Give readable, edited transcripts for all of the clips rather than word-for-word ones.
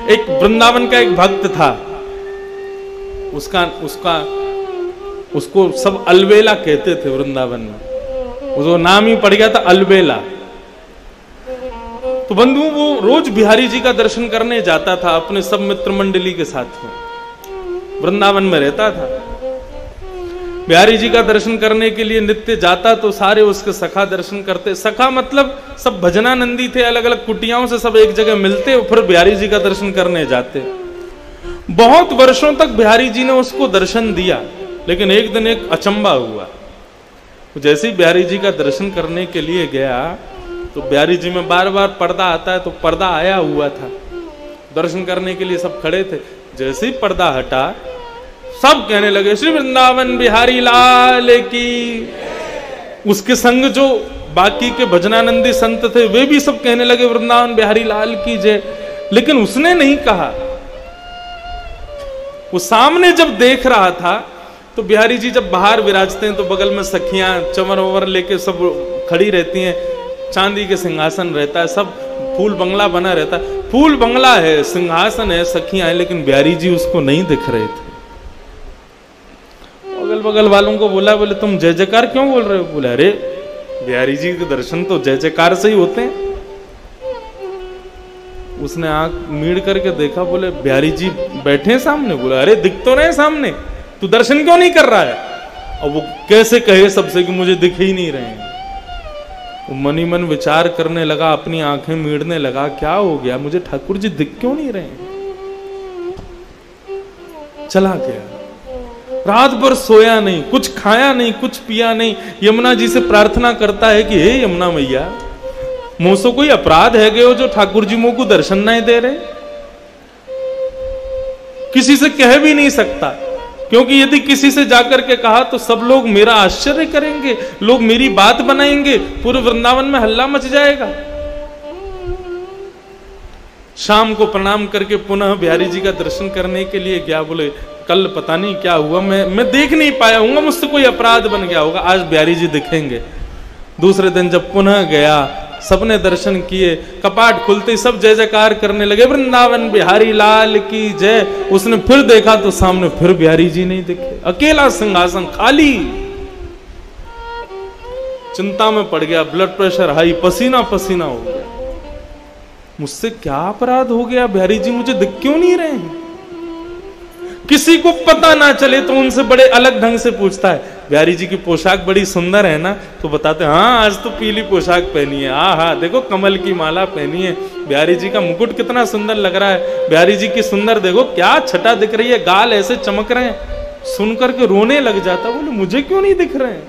एक वृंदावन का एक भक्त था, उसको सब अलबेला कहते थे वृंदावन में, उसको नाम ही पड़ गया था अलबेला। तो बंधु वो रोज बिहारी जी का दर्शन करने जाता था अपने सब मित्र मंडली के साथ में, वृंदावन में रहता था। बिहारी जी का दर्शन करने के लिए नित्य जाता तो सारे उसके सखा दर्शन करते। सखा मतलब सब भजनानंदी थे, अलग अलग कुटियाओं से सब एक जगह मिलते और फिर बिहारी जी का दर्शन करने जाते। बहुत वर्षों तक बिहारी जी ने उसको दर्शन दिया, लेकिन एक दिन एक अचंबा हुआ। जैसे ही बिहारी जी का दर्शन करने के लिए गया तो बिहारी जी में बार बार पर्दा आता है, तो पर्दा आया हुआ था, दर्शन करने के लिए सब खड़े थे। जैसे ही पर्दा हटा सब कहने लगे श्री वृंदावन बिहारी लाल की। उसके संग जो बाकी के भजनानंदी संत थे वे भी सब कहने लगे वृंदावन बिहारी लाल की जय, लेकिन उसने नहीं कहा। वो सामने जब देख रहा था तो बिहारी जी जब बाहर विराजते हैं तो बगल में सखियां चंवर ववर लेके सब खड़ी रहती हैं, चांदी के सिंहासन रहता है, सब फूल बंगला बना रहता है। फूल बंगला है, सिंहासन है, सखियां हैं, लेकिन बिहारी जी उसको नहीं दिख रहे थे। अगल बगल वालों को बोला, बोले तुम जय जयकार क्यों बोल रहे हो? बोले अरे बिहारी जी के दर्शन तो जय जयकार से ही होते हैं। उसने आंख मीड़ करके देखा, बोले बिहारी जी बैठे हैं सामने। बोला अरे दिख तो रहे सामने, तू दर्शन क्यों नहीं कर रहा है? और वो कैसे कहे सबसे कि मुझे दिख ही नहीं रहे हैं। वो मनी मन विचार करने लगा, अपनी आंखें मीड़ने लगा, क्या हो गया मुझे, ठाकुर जी दिख क्यों नहीं रहे हैं? चला गया, रात भर सोया नहीं, कुछ खाया नहीं, कुछ पिया नहीं। यमुना जी से प्रार्थना करता है कि हे यमुना मैया, मुझसे कोई अपराध है गए हो जो ठाकुर जी मुझको दर्शन नहीं दे रहे? किसी से कह भी नहीं सकता, क्योंकि यदि किसी से जाकर के कहा तो सब लोग मेरा आश्चर्य करेंगे, लोग मेरी बात बनाएंगे, पूरे वृंदावन में हल्ला मच जाएगा। शाम को प्रणाम करके पुनः बिहारी जी का दर्शन करने के लिए गया। बोले कल पता नहीं क्या हुआ, मैं देख नहीं पाया हूँ, मुझसे कोई अपराध बन गया होगा, आज बिहारी जी दिखेंगे। दूसरे दिन जब पुनः गया, सबने दर्शन किए, कपाट खुलते सब जय जयकार करने लगे, वृंदावन बिहारी लाल की जय। उसने फिर देखा तो सामने फिर बिहारी जी नहीं दिखे, अकेला सिंहासन खाली। चिंता में पड़ गया, ब्लड प्रेशर हाई, पसीना पसीना हो गया। मुझसे क्या अपराध हो गया, बिहारी जी मुझे दिख क्यों नहीं रहे हैं? किसी को पता ना चले तो उनसे बड़े अलग ढंग से पूछता है, बिहारी जी की पोशाक बड़ी सुंदर है ना? तो बताते हैं हाँ आज तो पीली पोशाक पहनी है, हाँ देखो कमल की माला पहनी है, बिहारी जी का मुकुट कितना सुंदर लग रहा है, बिहारी जी की सुंदर देखो क्या छटा दिख रही है, गाल ऐसे चमक रहे हैं। सुन करके रोने लग जाता, बोले मुझे क्यों नहीं दिख रहे हैं?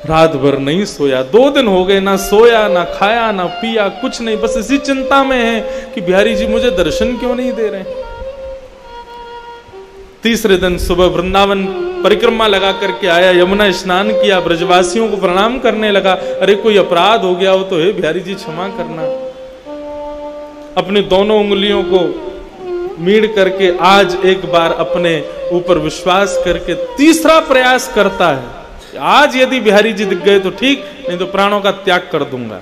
रात भर नहीं सोया, 2 दिन हो गए, ना सोया ना खाया ना पिया, कुछ नहीं, बस इसी चिंता में है कि बिहारी जी मुझे दर्शन क्यों नहीं दे रहे। तीसरे दिन सुबह वृंदावन परिक्रमा लगा करके आया, यमुना स्नान किया, ब्रजवासियों को प्रणाम करने लगा। अरे कोई अपराध हो गया हो तो हे बिहारी जी क्षमा करना। अपनी दोनों उंगलियों को मीड़ करके आज एक बार अपने ऊपर विश्वास करके तीसरा प्रयास करता है, आज यदि बिहारी जी दिख गए तो ठीक, नहीं तो प्राणों का त्याग कर दूंगा।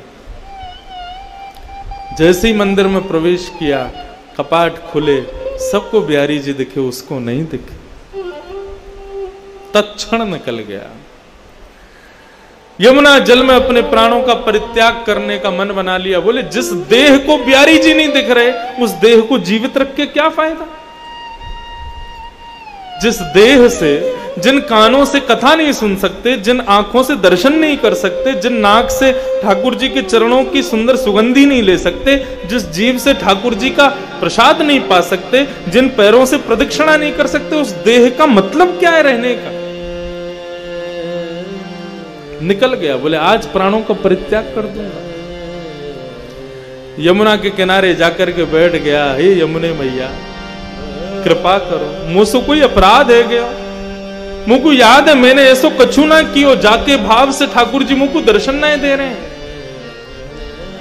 जैसे ही मंदिर में प्रवेश किया, कपाट खुले, सबको बिहारी जी दिखे, उसको नहीं दिखे। तत्क्षण निकल गया। यमुना जल में अपने प्राणों का परित्याग करने का मन बना लिया। बोले जिस देह को बिहारी जी नहीं दिख रहे, उस देह को जीवित रख के क्या फायदा? जिस देह से, जिन कानों से कथा नहीं सुन सकते, जिन आंखों से दर्शन नहीं कर सकते, जिन नाक से ठाकुर जी के चरणों की सुंदर सुगंधी नहीं ले सकते, जिस जीव से ठाकुर जी का प्रसाद नहीं पा सकते, जिन पैरों से प्रदक्षिणा नहीं कर सकते, उस देह का मतलब क्या है रहने का? निकल गया। बोले आज प्राणों का परित्याग कर दूंगा। यमुना के किनारे जाकर के बैठ गया, हे यमुने मैया कृपा करो, मुझसे कोई अपराध है गया? मुझको याद है मैंने ऐसो कछु ना कियो, जाके भाव से ठाकुर जी मुझको दर्शन नहीं दे रहे हैं।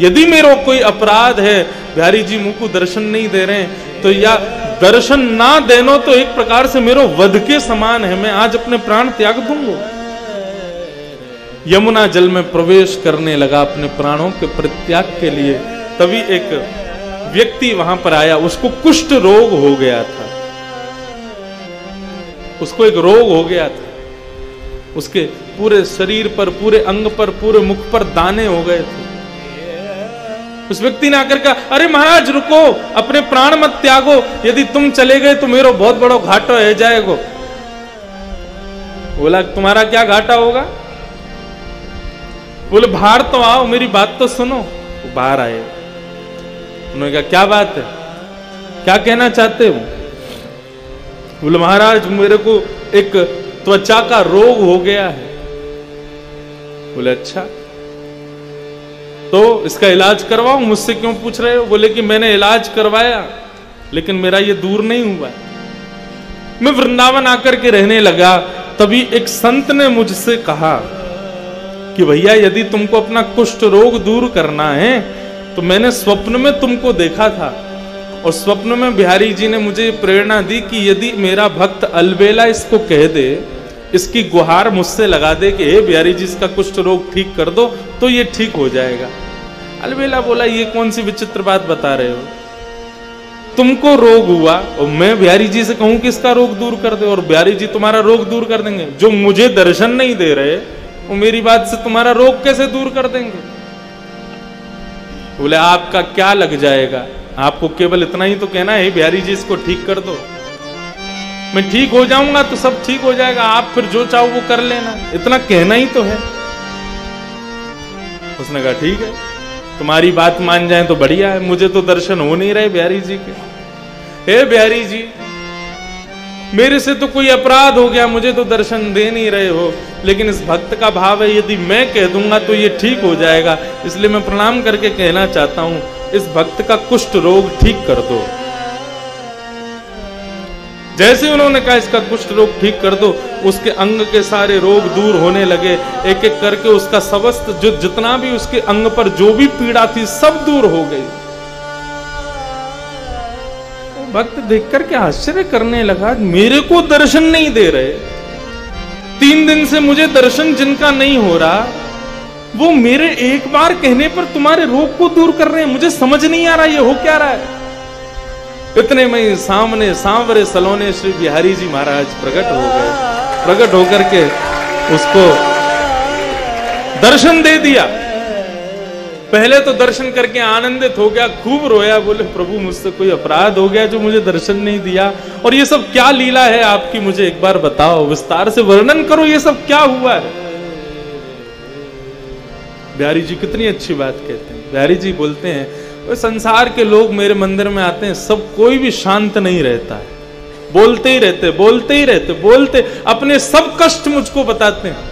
यदि मेरा कोई अपराध है, बिहारी जी मुझको दर्शन नहीं दे रहे हैं, तो या दर्शन ना देनो तो एक प्रकार से मेरो वध के समान है, मैं आज अपने प्राण त्याग दूंगा। यमुना जल में प्रवेश करने लगा अपने प्राणों के परित्याग के लिए। तभी एक व्यक्ति वहां पर आया, उसको कुष्ठ रोग हो गया था, उसको एक रोग हो गया था, उसके पूरे शरीर पर, पूरे अंग पर, पूरे मुख पर दाने हो गए थे। उस व्यक्ति ने आकर कहा, अरे महाराज रुको, अपने प्राण मत त्यागो, यदि तुम चले गए तो मेरा बहुत बड़ा घाटा है जाएगा। बोला तुम्हारा क्या घाटा होगा? बोले बाहर तो आओ, मेरी बात तो सुनो। वो बाहर आए, उन्होंने कहा क्या बात है, क्या कहना चाहते हो? बोले महाराज मेरे को एक त्वचा का रोग हो गया है। बोले अच्छा, तो इसका इलाज करवाओ, मुझसे क्यों पूछ रहे हो? बोले कि मैंने इलाज करवाया लेकिन मेरा ये दूर नहीं हुआ। मैं वृंदावन आकर के रहने लगा, तभी एक संत ने मुझसे कहा कि भैया यदि तुमको अपना कुष्ठ रोग दूर करना है तो मैंने स्वप्न में तुमको देखा था, और स्वप्न में बिहारी जी ने मुझे प्रेरणा दी कि यदि मेरा भक्त अलबेला इसको कह दे, इसकी गुहार मुझसे लगा दे कि हे बिहारी जी इसका कुष्ठ रोग ठीक कर दो, तो ये ठीक हो जाएगा। अलबेला बोला ये कौन सी विचित्र बात बता रहे हो, तुमको रोग हुआ और मैं बिहारी जी से कहूं कि इसका रोग दूर कर दे, और बिहारी जी तुम्हारा रोग दूर कर देंगे? जो मुझे दर्शन नहीं दे रहे वो मेरी बात से तुम्हारा रोग कैसे दूर कर देंगे? बोले आपका क्या लग जाएगा, आपको केवल इतना ही तो कहना है बिहारी जी इसको ठीक कर दो, मैं ठीक हो जाऊंगा तो सब ठीक हो जाएगा, आप फिर जो चाहो वो कर लेना, इतना कहना ही तो है। उसने कहा ठीक है, तुम्हारी बात मान जाए तो बढ़िया है, मुझे तो दर्शन हो नहीं रहे बिहारी जी के। हे बिहारी जी मेरे से तो कोई अपराध हो गया, मुझे तो दर्शन दे नहीं रहे हो, लेकिन इस भक्त का भाव है यदि मैं कह दूंगा तो ये ठीक हो जाएगा, इसलिए मैं प्रणाम करके कहना चाहता हूं इस भक्त का कुष्ठ रोग ठीक कर दो। जैसे उन्होंने कहा इसका कुष्ठ रोग ठीक कर दो, उसके अंग के सारे रोग दूर होने लगे, एक एक करके उसका समस्त जो जितना भी उसके अंग पर जो भी पीड़ा थी सब दूर हो गई। भक्त देखकर के आश्चर्य करने लगा, मेरे को दर्शन नहीं दे रहे, 3 दिन से मुझे दर्शन जिनका नहीं हो रहा वो मेरे एक बार कहने पर तुम्हारे रोग को दूर कर रहे हैं, मुझे समझ नहीं आ रहा ये हो क्या रहा है। इतने में सामने सांवरे सलोने श्री बिहारी जी महाराज प्रकट हो गए, प्रकट होकर के उसको दर्शन दे दिया। पहले तो दर्शन करके आनंदित हो गया, खूब रोया, बोले प्रभु मुझसे कोई अपराध हो गया जो मुझे दर्शन नहीं दिया, और ये सब क्या लीला है आपकी, मुझे एक बार बताओ, विस्तार से वर्णन करो, ये सब क्या हुआ है। बिहारी जी कितनी अच्छी बात कहते हैं। बिहारी जी बोलते हैं संसार के लोग मेरे मंदिर में आते हैं, सब कोई भी शांत नहीं रहता है, बोलते ही रहते, बोलते ही रहते, बोलते अपने सब कष्ट मुझको बताते हैं,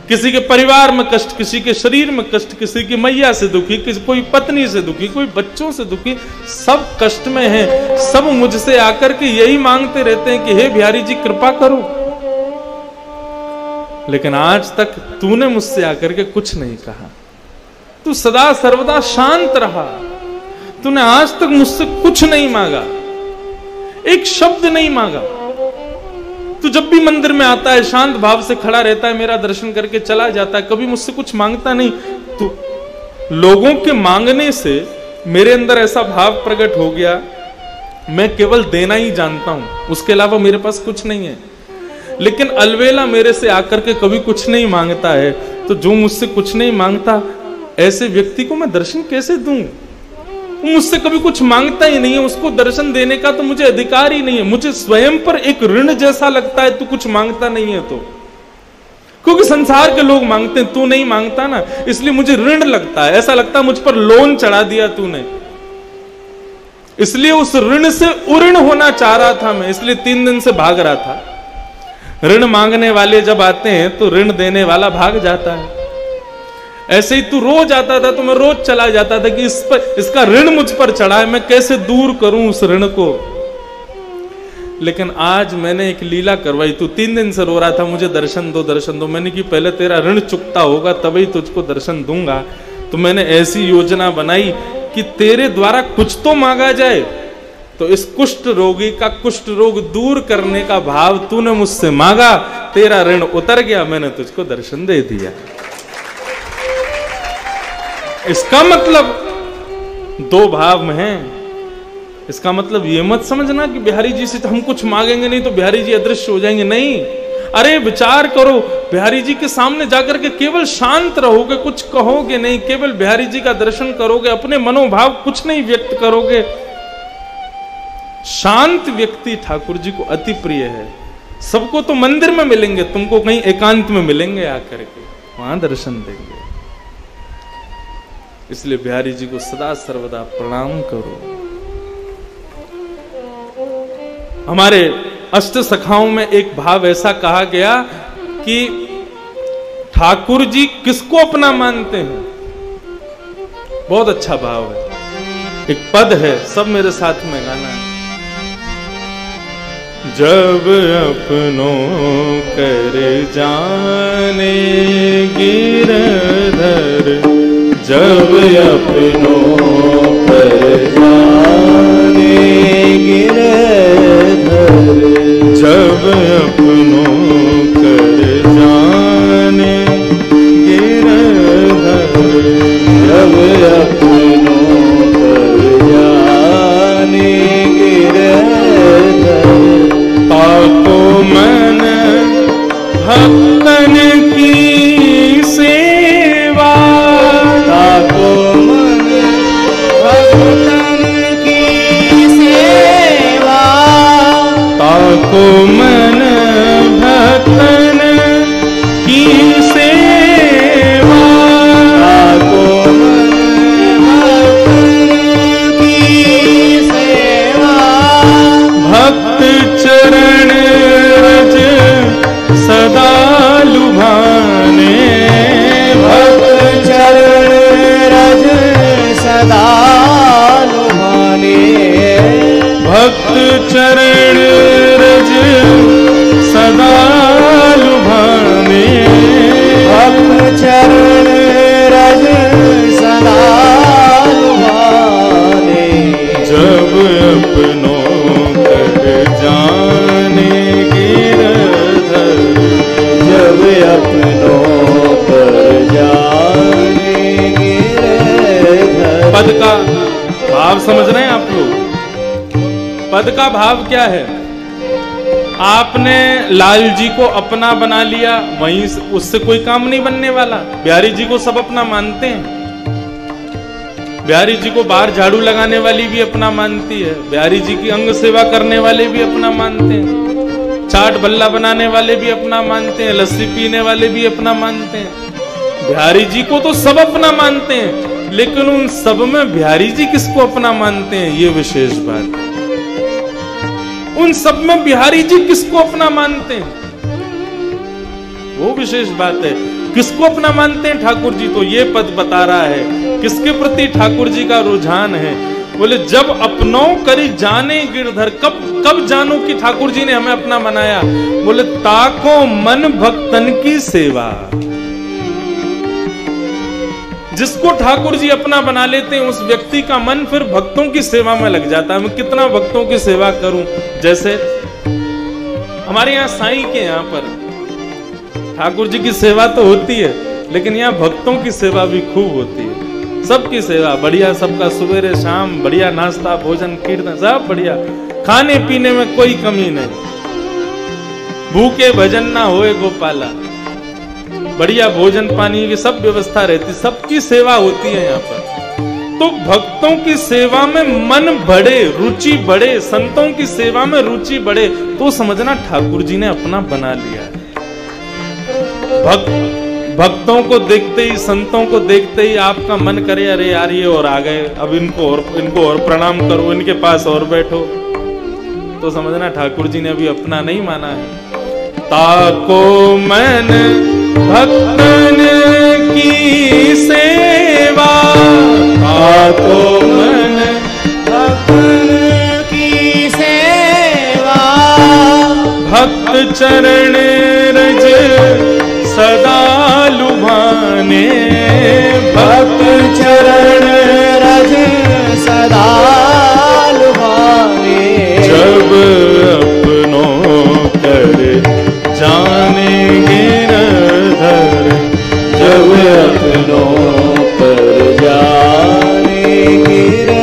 किसी के परिवार में कष्ट, किसी के शरीर में कष्ट, किसी की मैया से दुखी, किसी कोई पत्नी से दुखी, कोई बच्चों से दुखी, सब कष्ट में हैं, सब मुझसे आकर के यही मांगते रहते हैं कि हे बिहारी जी कृपा करो। लेकिन आज तक तूने मुझसे आकर के कुछ नहीं कहा, तू सदा सर्वदा शांत रहा, तूने आज तक मुझसे कुछ नहीं मांगा, एक शब्द नहीं मांगा। तू जब भी मंदिर में आता है शांत भाव से खड़ा रहता है, मेरा दर्शन करके चला जाता है, कभी मुझसे कुछ मांगता नहीं। तो लोगों के मांगने से मेरे अंदर ऐसा भाव प्रकट हो गया, मैं केवल देना ही जानता हूं, उसके अलावा मेरे पास कुछ नहीं है। लेकिन अलवेला मेरे से आकर के कभी कुछ नहीं मांगता है, तो जो मुझसे कुछ नहीं मांगता ऐसे व्यक्ति को मैं दर्शन कैसे दूं? वो मुझसे कभी कुछ मांगता ही नहीं है, उसको दर्शन देने का तो मुझे अधिकार ही नहीं है। मुझे स्वयं पर एक ऋण जैसा लगता है, तू कुछ मांगता नहीं है तो, क्योंकि संसार के लोग मांगते हैं, तू नहीं मांगता ना, इसलिए मुझे ऋण लगता है, ऐसा लगता है मुझ पर लोन चढ़ा दिया तूने, इसलिए उस ऋण से उऋण होना चाह रहा था मैं, इसलिए 3 दिन से भाग रहा था। ऋण मांगने वाले जब आते हैं तो ऋण देने वाला भाग जाता है। ऐसे ही तू रोज आता था तो मैं रोज चला जाता था कि इसका ऋण मुझ पर चढ़ा है, मैं कैसे दूर करूं उस ऋण को। लेकिन आज मैंने एक लीला करवाई, तू 3 दिन से रो रहा था मुझे दर्शन दो दर्शन दो, मैंने कि पहले तेरा ऋण चुकता होगा तभी तुझको दर्शन दूंगा। तो मैंने ऐसी योजना बनाई कि तेरे द्वारा कुछ तो मांगा जाए। तो इस कुष्ठ रोगी का कुष्ठ रोग दूर करने का भाव तूने मुझसे मांगा, तेरा ऋण उतर गया, मैंने तुझको दर्शन दे दिया। इसका मतलब दो भाव में हैं। इसका मतलब ये मत समझना कि बिहारी जी से तो हम कुछ मांगेंगे नहीं तो बिहारी जी अदृश्य हो जाएंगे, नहीं। अरे विचार करो, बिहारी जी के सामने जाकर के केवल शांत रहोगे, कुछ कहोगे नहीं, केवल बिहारी जी का दर्शन करोगे, अपने मनोभाव कुछ नहीं व्यक्त करोगे। शांत व्यक्ति ठाकुर जी को अति प्रिय है। सबको तो मंदिर में मिलेंगे, तुमको कहीं एकांत में मिलेंगे आकर के, वहां दर्शन देंगे। इसलिए बिहारी जी को सदा सर्वदा प्रणाम करो। हमारे अष्ट सखाओं में एक भाव ऐसा कहा गया कि ठाकुर जी किसको अपना मानते हैं। बहुत अच्छा भाव है, एक पद है, सब मेरे साथ में गाना है। जब अपनों कर जाने गिरधर, जब अपनों कर जाने गिरधर, जब अपनों कर जाने गिरधर, जब अपनों कर जाने गिरधर, ताको मन भक्तन की सेवा, ताको मन भक्तन की सेवा, ताको मन भक्तन की सेवा, ताको मन भक्तन की सेवा, भक्त चरण रज सदा लुभाने, भक्त चरण रज सदा लुभाने, भक्त चरण रज सदा लुभाने, भक्त चरण रज सदा लुभाने, जब अपनों कर जाने गिरधर, जब अपनों कर जाने गिरधर। पद का भाव समझ रहे हैं आप लोग? पद का भाव क्या है? आपने लाल जी को अपना बना लिया, वहीं उससे कोई काम नहीं बनने वाला। बिहारी जी को सब अपना मानते हैं। बिहारी जी को बाहर झाड़ू लगाने वाली भी अपना मानती है, बिहारी जी की अंग सेवा करने वाले भी अपना मानते हैं, चाट बल्ला बनाने वाले भी अपना मानते हैं, लस्सी पीने वाले भी अपना मानते हैं। बिहारी जी को तो सब अपना मानते हैं, लेकिन उन सब में बिहारी जी किसको अपना मानते हैं, ये विशेष बात है। उन सब में बिहारी जी किसको अपना मानते हैं, वो विशेष बात है। किसको अपना मानते हैं ठाकुर जी, तो ये पद बता रहा है किसके प्रति ठाकुर जी का रुझान है। बोले जब अपनों करी जाने गिरधर, कब जानो कि ठाकुर जी ने हमें अपना बनाया। बोले ताको मन भक्तन की सेवा। जिसको ठाकुर जी अपना बना लेते हैं उस व्यक्ति का मन फिर भक्तों की सेवा में लग जाता है। मैं कितना भक्तों की सेवा करूं। जैसे हमारे यहाँ साईं के यहाँ पर ठाकुर जी की सेवा तो होती है, लेकिन यहाँ भक्तों की सेवा भी खूब होती है। सबकी सेवा बढ़िया, सबका सुबेरे शाम बढ़िया नाश्ता भोजन कीर्तन सब बढ़िया, खाने पीने में कोई कमी नहीं, भूखे भजन ना होए गोपाला, बढ़िया भोजन पानी की सब व्यवस्था रहती, सबकी सेवा होती है यहाँ पर। तो भक्तों की सेवा में मन बढ़े, रुचि बढ़े, संतों की सेवा में रुचि बढ़े, तो समझना ठाकुर जी ने अपना बना लिया है। भक्तों को देखते ही, संतों को देखते ही आपका मन करे अरे यार ये और आ गए, अब इनको और प्रणाम करो, इनके पास और बैठो, तो समझना ठाकुर जी ने अभी अपना नहीं माना है। ताको मन भक्तन की सेवा, ताको मन भक्तन की सेवा, भक्त चरण रज सदा लुभाने, भक्त चरण रज सदा लुभाने, जब अपनों कर जाने गिरधर, जब अपनों पर जाने गिरधर,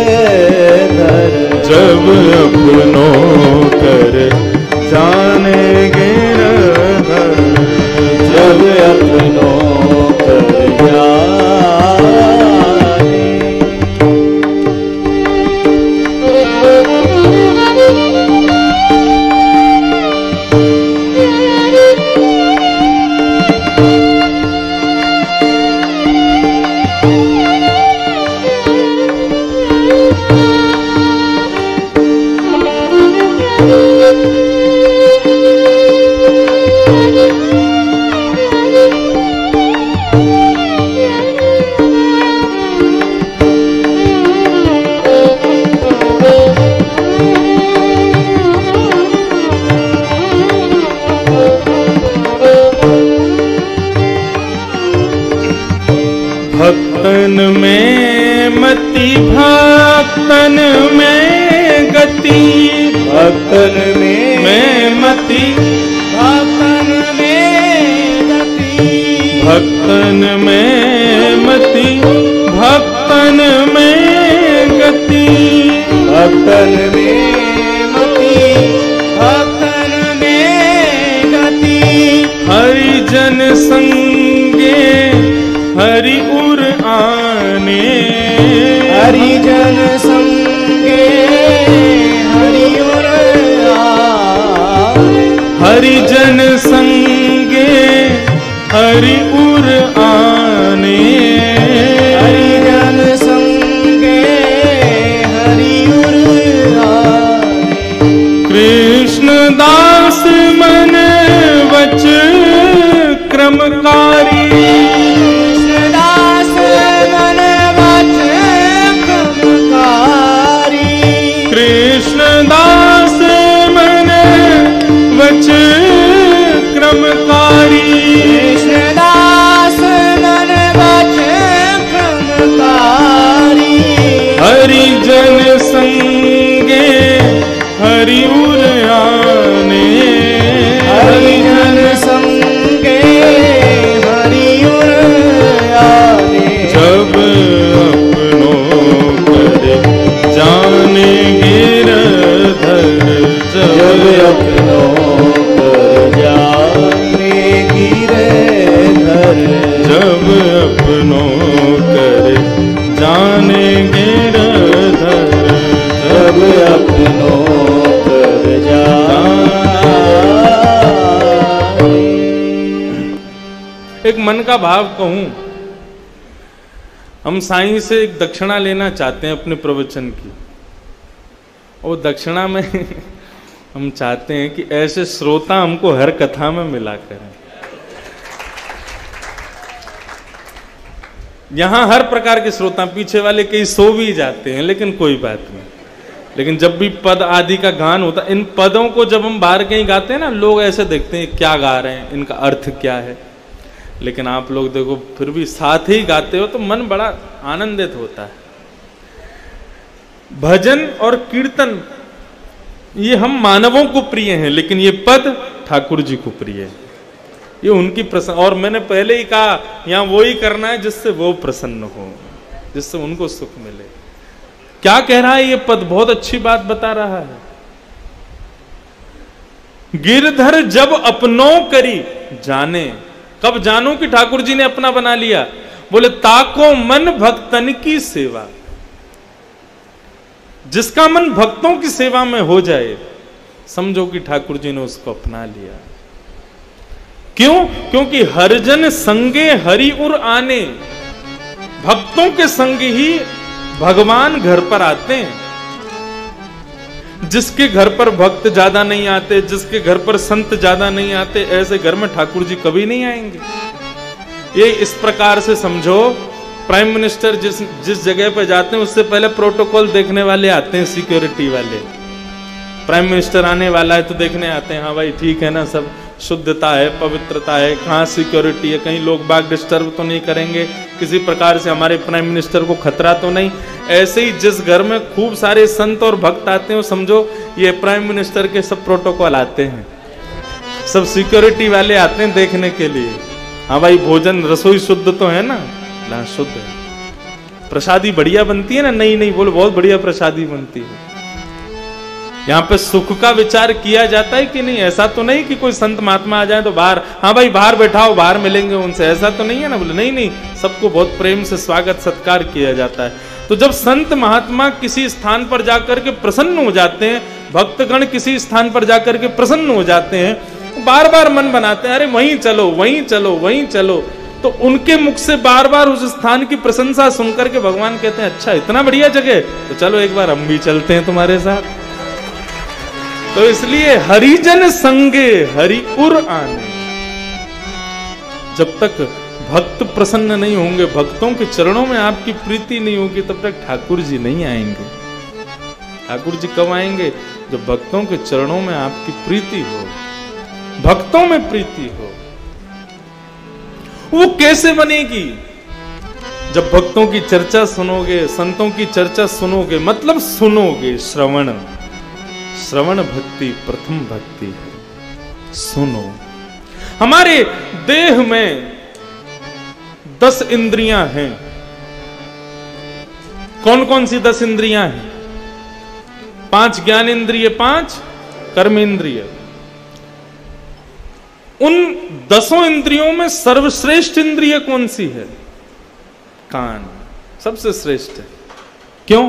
में मति भक्तन में गति, भक्तन में मति भक्तन में गति, भक्तन में मति भक्तन में गति, भक्तन में मति भक्तन में गति, हरिजन संगे हरि उर आने, हरिजन संगे हरि उर आने, हरिजन संगे हरि उर आने, हरिजन संगे हरि उर आने, कृष्ण दास मन वच क्रमकारी, कृष्णदास मन वच क्रमकारी, कृष्णदास मन वच क्रमकारी, कृष्णदास मन वच क्रमकारी, हरिजन संगे हरि उर आने, हरिजन संगे हरि उर आने, जब अपनों करे जाने गिरधर, जब अपनों कर जाने गिरधर, जब अपनों करे जाने गिरधर, जब अपनों कर जाने। एक मन का भाव कहूं, हम साईं से एक दक्षिणा लेना चाहते हैं अपने प्रवचन की, और दक्षिणा में हम चाहते हैं कि ऐसे श्रोता हमको हर कथा में मिला करें। यहां हर प्रकार के श्रोता, पीछे वाले कई सो भी जाते हैं, लेकिन कोई बात नहीं। लेकिन जब भी पद आदि का गान होता, इन पदों को जब हम बाहर कहीं गाते हैं ना, लोग ऐसे देखते हैं क्या गा रहे हैं, इनका अर्थ क्या है। लेकिन आप लोग देखो फिर भी साथ ही गाते हो तो मन बड़ा आनंदित होता है। भजन और कीर्तन ये हम मानवों को प्रिय हैं, लेकिन ये पद ठाकुर जी को प्रिय है, ये उनकी प्रसन्न। और मैंने पहले ही कहा, यहां वो ही करना है जिससे वो प्रसन्न हो, जिससे उनको सुख मिले। क्या कह रहा है ये पद? बहुत अच्छी बात बता रहा है। गिरधर जब अपनों करी जाने, कब जानो कि ठाकुर जी ने अपना बना लिया? बोले ताको मन भक्तन की सेवा। जिसका मन भक्तों की सेवा में हो जाए, समझो कि ठाकुर जी ने उसको अपना लिया। क्यों? क्योंकि हरिजन संगे हरि उर आने, भक्तों के संग ही भगवान घर पर आते हैं। जिसके घर पर भक्त ज्यादा नहीं आते, जिसके घर पर संत ज्यादा नहीं आते, ऐसे घर में ठाकुर जी कभी नहीं आएंगे। ये इस प्रकार से समझो, प्राइम मिनिस्टर जिस जगह पर जाते हैं उससे पहले प्रोटोकॉल देखने वाले आते हैं, सिक्योरिटी वाले। प्राइम मिनिस्टर आने वाला है तो देखने आते हैं, हाँ भाई ठीक है ना, सब शुद्धता है, पवित्रता है, कहाँ सिक्योरिटी है, कहीं लोग बाग डिस्टर्ब तो नहीं करेंगे, किसी प्रकार से हमारे प्राइम मिनिस्टर को खतरा तो नहीं। ऐसे ही जिस घर में खूब सारे संत और भक्त आते हैं, समझो ये प्राइम मिनिस्टर के सब प्रोटोकॉल आते हैं, सब सिक्योरिटी वाले आते हैं देखने के लिए। हाँ भाई भोजन रसोई शुद्ध तो है ना? ला शुद्ध है। प्रसादी बढ़िया बनती है ना? नहीं नहीं बोलो, बहुत बढ़िया प्रसादी बनती है। यहाँ पे सुख का विचार किया जाता है कि नहीं? ऐसा तो नहीं कि कोई संत महात्मा आ जाए तो बाहर, हाँ भाई बाहर बैठाओ, बाहर मिलेंगे उनसे, ऐसा तो नहीं है ना? बोले नहीं नहीं, सबको बहुत प्रेम से स्वागत सत्कार किया जाता है। तो जब संत महात्मा किसी स्थान पर जाकर के प्रसन्न हो जाते हैं, भक्तगण किसी स्थान पर जाकर के प्रसन्न हो जाते हैं, बार बार मन बनाते हैं, अरे वहीं चलो वहीं चलो वहीं चलो। तो उनके मुख से बार बार उस स्थान की प्रशंसा सुनकर के भगवान कहते हैं, अच्छा इतना बढ़िया जगह, तो चलो एक बार हम भी चलते हैं तुम्हारे साथ। तो इसलिए हरिजन संगे हरि उर आने, जब तक भक्त प्रसन्न नहीं होंगे, भक्तों के चरणों में आपकी प्रीति नहीं होगी, तब तक ठाकुर जी नहीं आएंगे। ठाकुर जी कब आएंगे? जब भक्तों के चरणों में आपकी प्रीति हो, भक्तों में प्रीति हो। वो कैसे बनेगी? जब भक्तों की चर्चा सुनोगे, संतों की चर्चा सुनोगे, मतलब सुनोगे। श्रवण, श्रवण भक्ति प्रथम भक्ति है। सुनो। हमारे देह में 10 इंद्रियां हैं। कौन कौन सी 10 इंद्रियां हैं? 5 ज्ञान इंद्रिय, 5 कर्म इंद्रिय। उन 10 इंद्रियों में सर्वश्रेष्ठ इंद्रिय कौन सी है? कान सबसे श्रेष्ठ है। क्यों?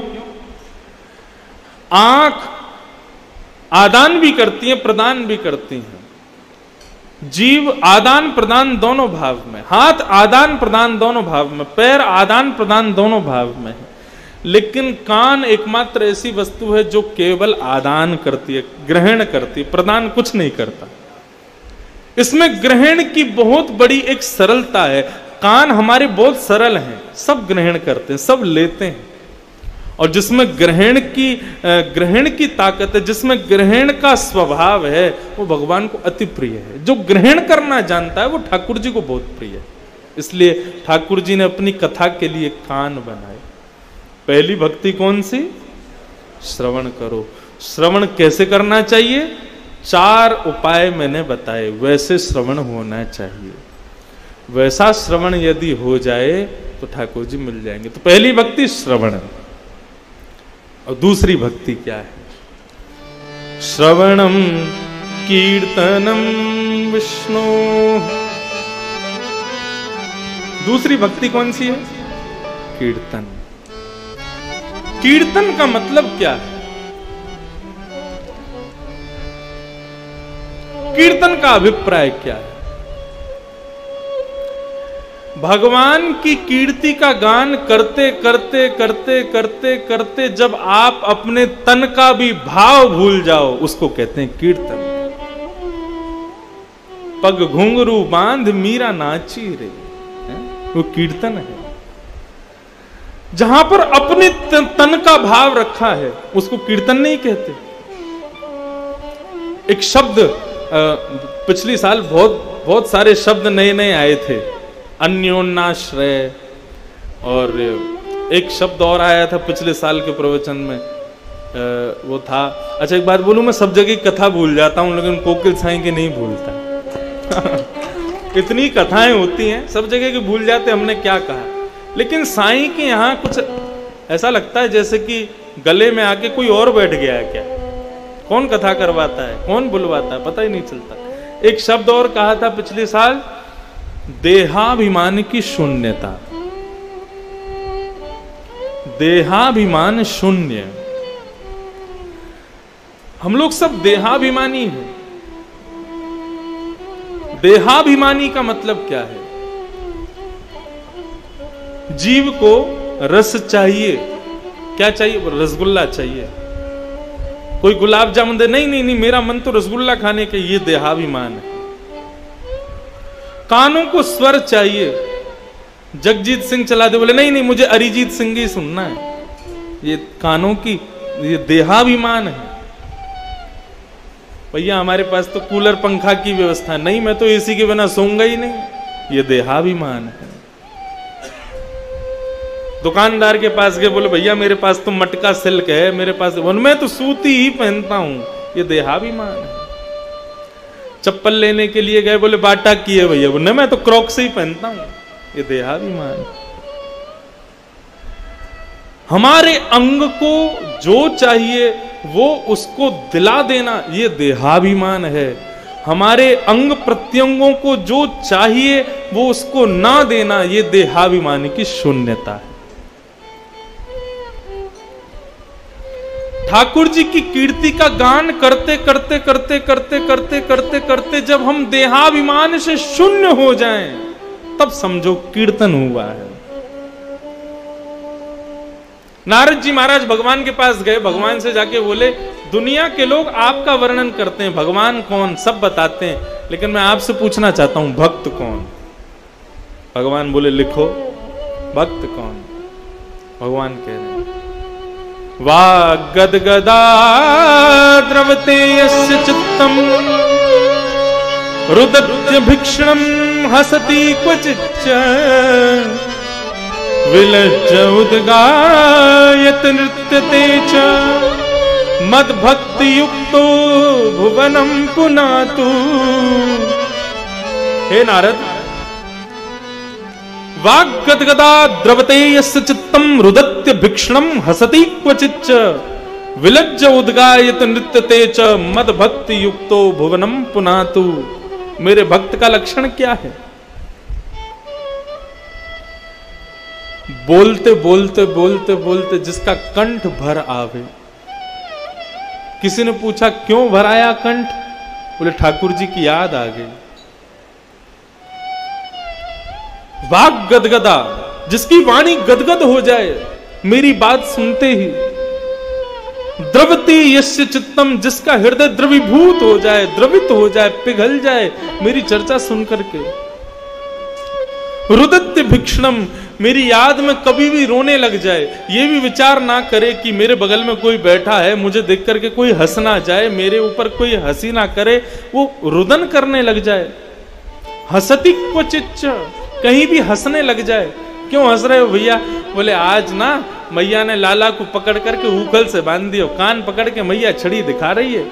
आंख आदान भी करती है, प्रदान भी करती है। जीव आदान प्रदान दोनों भाव में, हाथ आदान प्रदान दोनों भाव में, पैर आदान प्रदान दोनों भाव में है। लेकिन कान एकमात्र ऐसी वस्तु है जो केवल आदान करती है, ग्रहण करती है, प्रदान कुछ नहीं करता। इसमें ग्रहण की बहुत बड़ी एक सरलता है। कान हमारे बहुत सरल हैं, सब ग्रहण करते हैं, सब लेते हैं। और जिसमें ग्रहण की ताकत है, जिसमें ग्रहण का स्वभाव है, वो भगवान को अति प्रिय है। जो ग्रहण करना जानता है वो ठाकुर जी को बहुत प्रिय है। इसलिए ठाकुर जी ने अपनी कथा के लिए कान बनाए। पहली भक्ति कौन सी? श्रवण करो। श्रवण कैसे करना चाहिए? 4 उपाय मैंने बताए, वैसे श्रवण होना चाहिए। वैसा श्रवण यदि हो जाए तो ठाकुर जी मिल जाएंगे। तो पहली भक्ति श्रवण। और दूसरी भक्ति क्या है? श्रवणम कीर्तनम विष्णु। दूसरी भक्ति कौन सी है? कीर्तन। कीर्तन का मतलब क्या है? कीर्तन का अभिप्राय क्या है? भगवान की कीर्ति का गान करते करते करते करते करते जब आप अपने तन का भी भाव भूल जाओ, उसको कहते हैं कीर्तन। पग घुंघरू बांध मीरा नाची रे, वो कीर्तन है। जहां पर अपने तन का भाव रखा है उसको कीर्तन नहीं कहते। एक शब्द पिछली साल बहुत सारे शब्द नए नए आए थे, अन्योन्याश्रय, और एक शब्द और आया था पिछले साल के प्रवचन में, वो था, अच्छा एक बात बोलूं, मैं सब जगह कथा भूल जाता हूं लेकिन कोकिल साईं की नहीं भूलता। इतनी कथाएं होती हैं, सब जगह की भूल जाते, हमने क्या कहा। लेकिन साईं के यहाँ कुछ ऐसा लगता है जैसे कि गले में आके कोई और बैठ गया है क्या। कौन कथा करवाता है, कौन बुलवाता है, पता ही नहीं चलता। एक शब्द और कहा था पिछले साल, देहाभिमान की शून्यता। देहाभिमान शून्य। हम लोग सब देहाभिमानी हैं। देहाभिमानी का मतलब क्या है? जीव को रस चाहिए। क्या चाहिए? रसगुल्ला चाहिए। कोई गुलाब जामुन दे, नहीं नहीं नहीं, मेरा मन तो रसगुल्ला खाने के, ये देहाभिमान है। कानों को स्वर चाहिए। जगजीत सिंह चला दे, बोले नहीं नहीं मुझे अरिजीत सिंह ही सुनना है, ये कानों की, ये देहाभिमान है। भैया हमारे पास तो कूलर पंखा की व्यवस्था नहीं, मैं तो एसी के बिना सोऊंगा ही नहीं, ये देहाभिमान है। दुकानदार के पास गए, बोले भैया मेरे पास तो मटका सिल्क है, मेरे पास, मैं तो सूती ही पहनता हूं, ये देहाभिमान है। चप्पल लेने के लिए गए, बोले बाटा की है भैया, बोले मैं तो क्रॉक्स ही पहनता हूं, ये देहाभिमान। हमारे अंग को जो चाहिए वो उसको दिला देना, ये देहाभिमान है। हमारे अंग प्रत्यंगों को जो चाहिए वो उसको ना देना, ये देहाभिमान की शून्यता है। ठाकुर जी की कीर्ति का गान करते करते करते करते करते करते करते जब हम देहाभिमान से शून्य हो जाएं, तब समझो कीर्तन हुआ है। नारद जी महाराज भगवान के पास गए, भगवान से जाके बोले दुनिया के लोग आपका वर्णन करते हैं, भगवान कौन सब बताते हैं, लेकिन मैं आपसे पूछना चाहता हूं भक्त कौन। भगवान बोले लिखो भक्त कौन। भगवान कह रहे हैं वागदगदा द्रवते यस्य चित्तम रुदत्य भिक्षणम हसति क्वचिच्च विलज्ज उद्गायत नृत्य तेच मद भक्ति युक्तो भुवनम पुनातु। हे नारद, वाग गदगदा द्रवते यस्य चित्तम रुदत्य भिक्षणम हसति क्वचिच्च विलज्ज उद्गायत नृत्य तेच मद भक्ति युक्तो भुवनम पुनातु। मेरे भक्त का लक्षण क्या है? बोलते बोलते बोलते बोलते जिसका कंठ भर आवे। किसी ने पूछा क्यों भर आया कंठ? बोले ठाकुर जी की याद आ गई। वाग गदगदा, जिसकी वाणी गदगद हो जाए मेरी बात सुनते ही। द्रवती यस्य चित्तम, जिसका हृदय द्रवीभूत हो जाए, द्रवित हो जाए, पिघल जाए मेरी चर्चा सुन करके। रुदत्य भिक्षणम, मेरी याद में कभी भी रोने लग जाए, ये भी विचार ना करे कि मेरे बगल में कोई बैठा है, मुझे देख करके कोई हंस ना जाए, मेरे ऊपर कोई हंसी ना करे, वो रुदन करने लग जाए। हसति क्वचिच्च, कहीं भी हंसने लग जाए। क्यों हंस रहे हो भैया? बोले आज ना मैया ने लाला को पकड़ करके उखल से बांध दिया, कान पकड़ के मैया छड़ी दिखा रही है।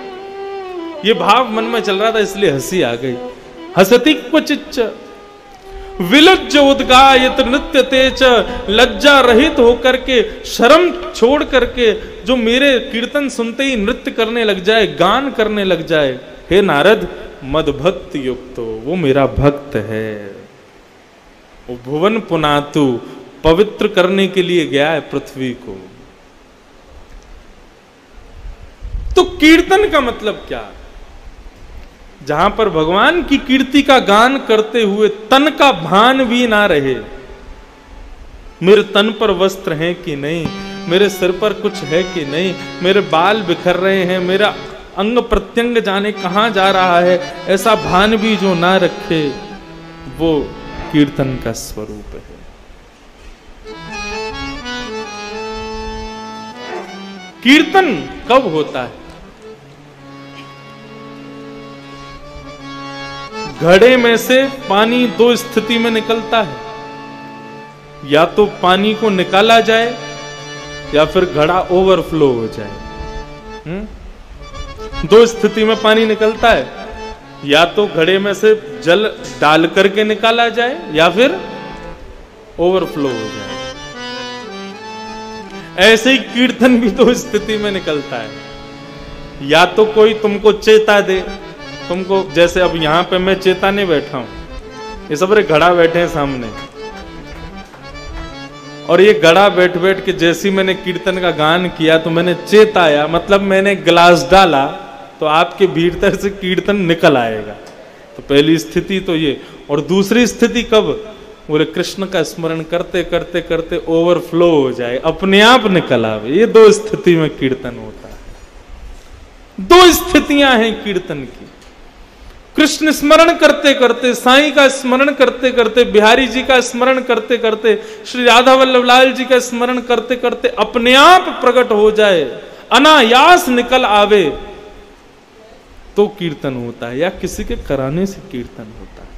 ये भाव मन में चल रहा था इसलिए हंसी आ गई। हसति क्वचिच्च विलज्ज उद्गायत नृत्य तेज, लज्जा रहित होकर के, शर्म छोड़ करके जो मेरे कीर्तन सुनते ही नृत्य करने लग जाए, गान करने लग जाए। हे नारद, मद भक्ति युक्तो, वो मेरा भक्त है। वो भुवन पुनातु, पवित्र करने के लिए गया है पृथ्वी को। तो कीर्तन का मतलब क्या? जहां पर भगवान की कीर्ति का गान करते हुए तन का भान भी ना रहे। मेरे तन पर वस्त्र हैं कि नहीं, मेरे सिर पर कुछ है कि नहीं, मेरे बाल बिखर रहे हैं, मेरा अंग प्रत्यंग जाने कहां जा रहा है, ऐसा भान भी जो ना रखे, वो कीर्तन का स्वरूप है। कीर्तन कब होता है? घड़े में से पानी दो स्थिति में निकलता है, या तो पानी को निकाला जाए या फिर घड़ा ओवरफ्लो हो जाए। दो स्थिति में पानी निकलता है, या तो घड़े में से जल डाल करके निकाला जाए या फिर ओवरफ्लो हो जाए। ऐसे ही कीर्तन भी दो स्थिति में निकलता है, या तो कोई तुमको चेता दे, तुमको जैसे अब यहां पे मैं चेताने बैठा हूं, ये सब घड़ा बैठे हैं सामने, और ये घड़ा बैठ बैठ के जैसे मैंने कीर्तन का गान किया तो मैंने चेताया, मतलब मैंने गिलास डाला तो आपके भीतर से कीर्तन निकल आएगा। तो पहली स्थिति तो ये, और दूसरी स्थिति कब? बोले कृष्ण का स्मरण करते करते करते ओवरफ्लो हो जाए, अपने आप निकल आवे। ये दो स्थिति में कीर्तन होता है। दो स्थितियां हैं कीर्तन की। कृष्ण स्मरण करते करते, साईं का स्मरण करते करते, बिहारी जी का स्मरण करते करते, श्री राधा वल्लभ लाल जी का स्मरण करते करते अपने आप प्रकट हो जाए, अनायास निकल आवे, तो कीर्तन होता है। या किसी के कराने से कीर्तन होता है।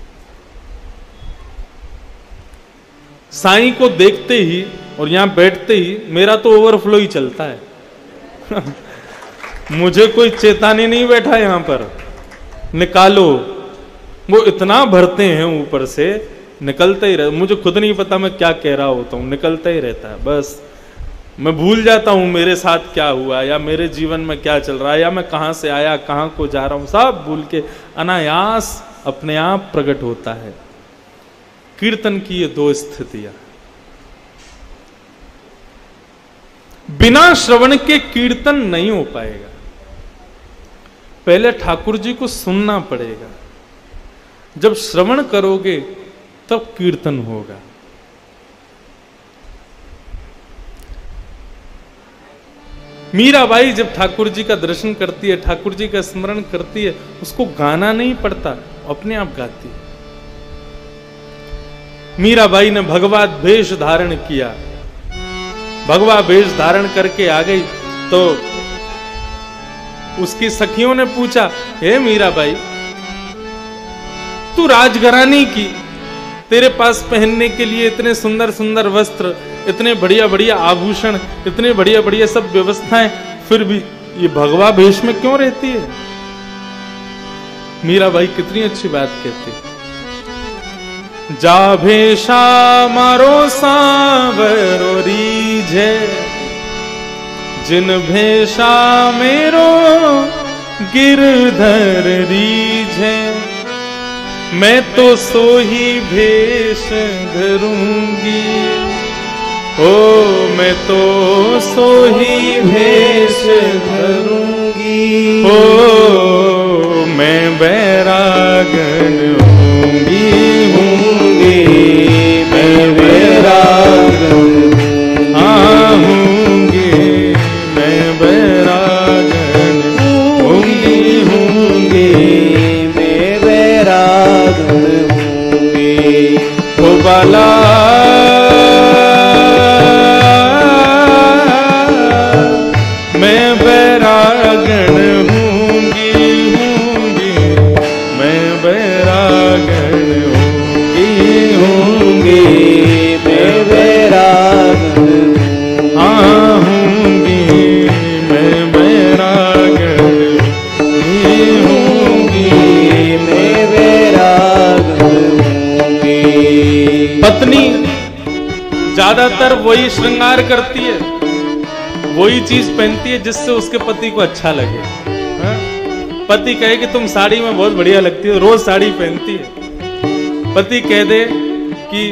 साईं को देखते ही और यहां बैठते ही मेरा तो ओवरफ्लो ही चलता है। मुझे कोई चेताने नहीं बैठा यहां पर निकालो, वो इतना भरते हैं ऊपर से, निकलता ही रहता। मुझे खुद नहीं पता मैं क्या कह रहा होता हूं, निकलता ही रहता है। बस मैं भूल जाता हूं मेरे साथ क्या हुआ, या मेरे जीवन में क्या चल रहा है, या मैं कहां से आया, कहां को जा रहा हूं, सब भूल के अनायास अपने आप प्रकट होता है। कीर्तन की ये दो स्थितियां। बिना श्रवण के कीर्तन नहीं हो पाएगा। पहले ठाकुर जी को सुनना पड़ेगा, जब श्रवण करोगे तब कीर्तन होगा। मीराबाई जब ठाकुर जी का दर्शन करती है, ठाकुर जी का स्मरण करती है, उसको गाना नहीं पड़ता, अपने आप गाती है। मीराबाई ने भगवा भेष धारण किया, भगवा भेष धारण करके आ गई तो उसकी सखियों ने पूछा, हे मीराबाई, तू राजघरानी की तेरे पास पहनने के लिए इतने सुंदर सुंदर वस्त्र, इतने बढ़िया बढ़िया आभूषण, इतने बढ़िया बढ़िया सब व्यवस्थाएं, फिर भी ये भगवा भेष में क्यों रहती है? मीराबाई कितनी अच्छी बात कहती, जा भेषा मारो सांवरो रीझे, जिन भेषा मेरो गिरधर रीझे, मैं तो सोही भेष धरूंगी, ओ मैं तो सोही भेष धरूंगी, ओ मैं बैरागन होंगी, मैं बैरागन होंगी, मैं बैरागन होंगी, मैं बैरागन होंगी। ओ बाला मैं बैरागन होंगी, मैं बैरागन होंगी, मैं बैरागन होंगी, मैं बैरागन होंगी, मैं बैरागन होंगी। पत्नी ज्यादातर वही श्रृंगार करती है, वही चीज पहनती है जिससे उसके पति को अच्छा लगे। हाँ? पति कहे कि तुम साड़ी में बहुत बढ़िया लगती हो, रोज साड़ी पहनती है। पति कह दे कि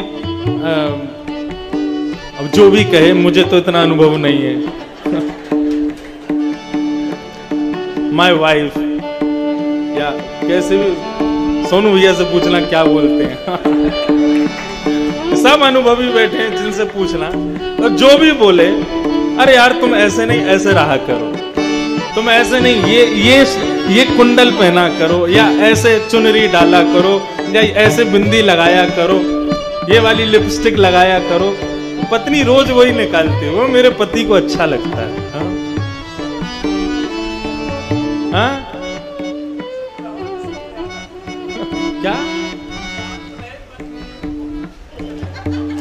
अब जो भी कहे, मुझे तो इतना अनुभव नहीं है। माय वाइफ, या कैसे भी सोनू भैया से पूछना क्या बोलते हैं। सब अनुभवी बैठे हैं, जिनसे पूछना, और जो भी बोले, अरे यार तुम ऐसे नहीं, ऐसे रहा करो, तुम ऐसे नहीं, ये कुंडल पहना करो, या ऐसे चुनरी डाला करो, या ऐसे बिंदी लगाया करो, ये वाली लिपस्टिक लगाया करो। पत्नी रोज वही निकालती है, वो मेरे पति को अच्छा लगता है। हाँ? हाँ? क्या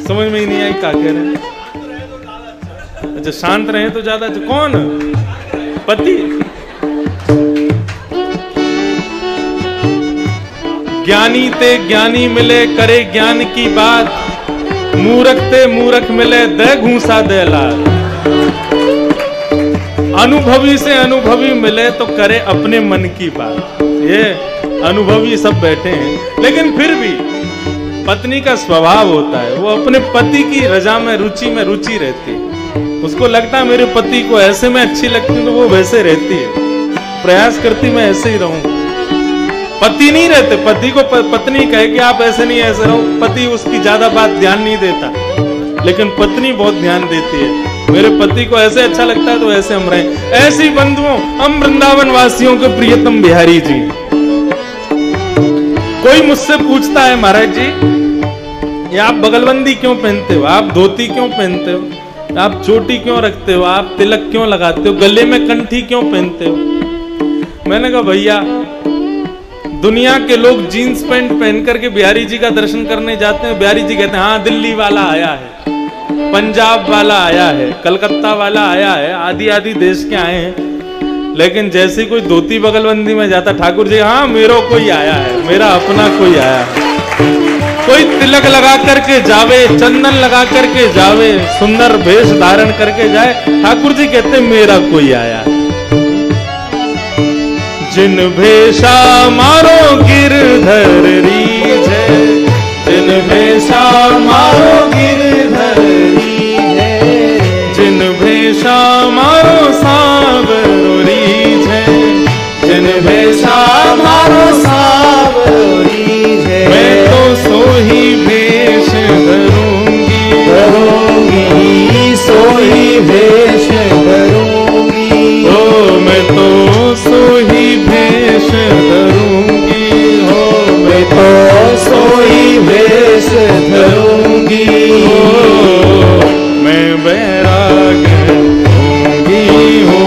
समझ में ही नहीं आई, क्या कह रहे हैं? अच्छा, शांत रहे तो ज्यादा अच्छा। कौन? पति। ज्ञानी ते ज्ञानी मिले करे ज्ञान की बात, मूर्ख ते मूर्ख मिले दे घूसा दे लाल। अनुभवी से अनुभवी मिले तो करे अपने मन की बात। ये अनुभवी सब बैठे हैं, लेकिन फिर भी पत्नी का स्वभाव होता है, वो अपने पति की रजा में रुचि रहती है। उसको लगता है मेरे पति को ऐसे में अच्छी लगती है, तो वो वैसे रहती है, प्रयास करती मैं ऐसे ही रहूं। पति नहीं रहते, पति को पत्नी कहे कि आप ऐसे नहीं ऐसे रहो, पति उसकी ज्यादा बात ध्यान नहीं देता, लेकिन पत्नी बहुत ध्यान देती है। मेरे पति को ऐसे अच्छा लगता है तो ऐसे हम रहें। ऐसी बंधुओं हम वृंदावन वासियों के प्रियतम बिहारी जी। कोई मुझसे पूछता है, महाराज जी ये आप बगलबंदी क्यों पहनते हो, आप धोती क्यों पहनते हो, आप चोटी क्यों रखते हो, आप तिलक क्यों लगाते हो, गले में कंठी क्यों पहनते हो? मैंने कहा भैया, दुनिया के लोग जीन्स पैंट पहन करके बिहारी जी का दर्शन करने जाते हैं। बिहारी जी कहते हैं हाँ दिल्ली वाला आया है, पंजाब वाला आया है, कलकत्ता वाला आया है, आदि आदि देश के आए हैं। लेकिन जैसे कोई धोती बगलबंदी में जाता, ठाकुर जी हाँ मेरा कोई आया है, मेरा अपना कोई आया है। कोई तिलक लगा करके जावे, चंदन लगा करके जावे, सुंदर भेष धारण करके जाए, ठाकुर जी कहते मेरा कोई आया है। जिन भेषा मारो गिरधर रीझे, जिन भेषा मारो गिरधर रीझे, जिन भेषा मारो सांवरो रीझे, जिन भेषा मारो सांवरो रीझे, मैं तो सोही भेष धरूंगी, सोही भेष धरूंगी, ओ मैं तो सोही भेष धरूंगी, हो मैं तो सोही भेष धरूंगी, मैं बैरागन होंगी, हो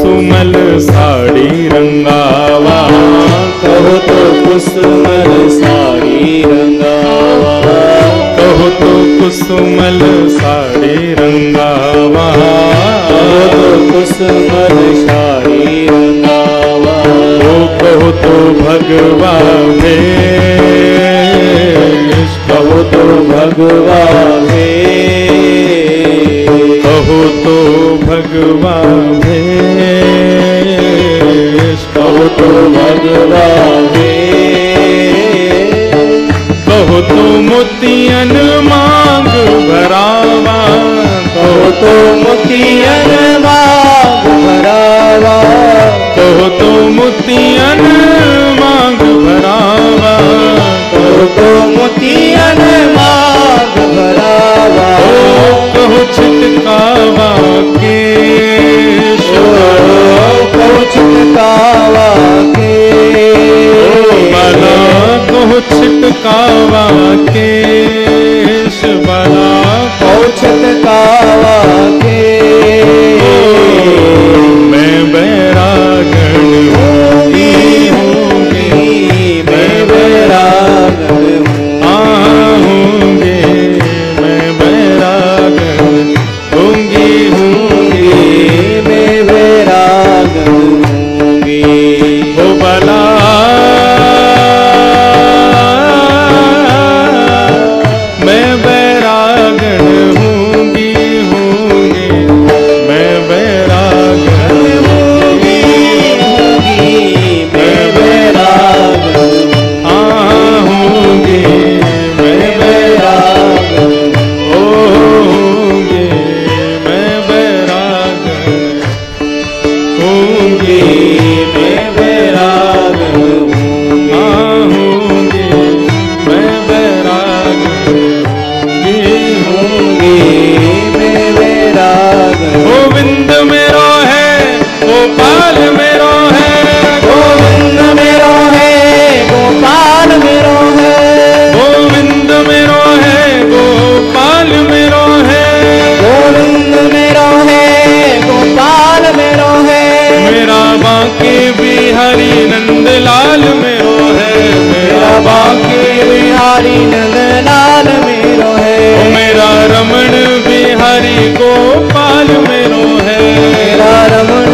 कुसुमल साड़ी रंगावा, कहो तो कुसुमल साड़ी रंगावा, कहो तो कुसुमल साड़ी रंगावा, कहो तो कुसुमल साड़ी रंगावा, ओ कहो तो भगवा भेष, कहो तो भगवा भेष, कहो तो भगवा भेष, कहो तो भगवा भेष, कहो तो मोतियन मांग भरावा, कहो तो मोतियन मांग भरावा, कहो तो मोतियन मांग भरावा, कहो तो मोतियन मांग भरावा, ओ कहो छिटकावा केश, कहो छिटकावा केश, बला कहो छिटकावा केश, बला कहो छिटकावा केश, मैं बैरागण होंगी होंगी, मैं बैरागण होंगे, मैं बैरागण होंगी होंगी, मैं बैरागण होंगी, ओ बला मैं बैरागण होंगी होंगी, मैं बैरागण होंगी, मैं बैरागण होंगे, मैं बैरागण होंगे, मैं बैरागण होंगे, मैं बैरागण होंगे, मैं बैरागण होंगी, मैं बैरागण गोविंद मेरो है, गोपाल मेरो है, गोविंद मेरो है, गोपाल मेरो है, गोविंद मेरो है, गोपाल मेरो है, गोविंद मेरो है, गोपाल मेरो है, मेरा बांके बिहारी नंदलाल मेरो है, मेरा बांके बिहारी नंदलाल मेरो है, मेरा रमण बिहारी गोपाल मेरो है, मेरा रमण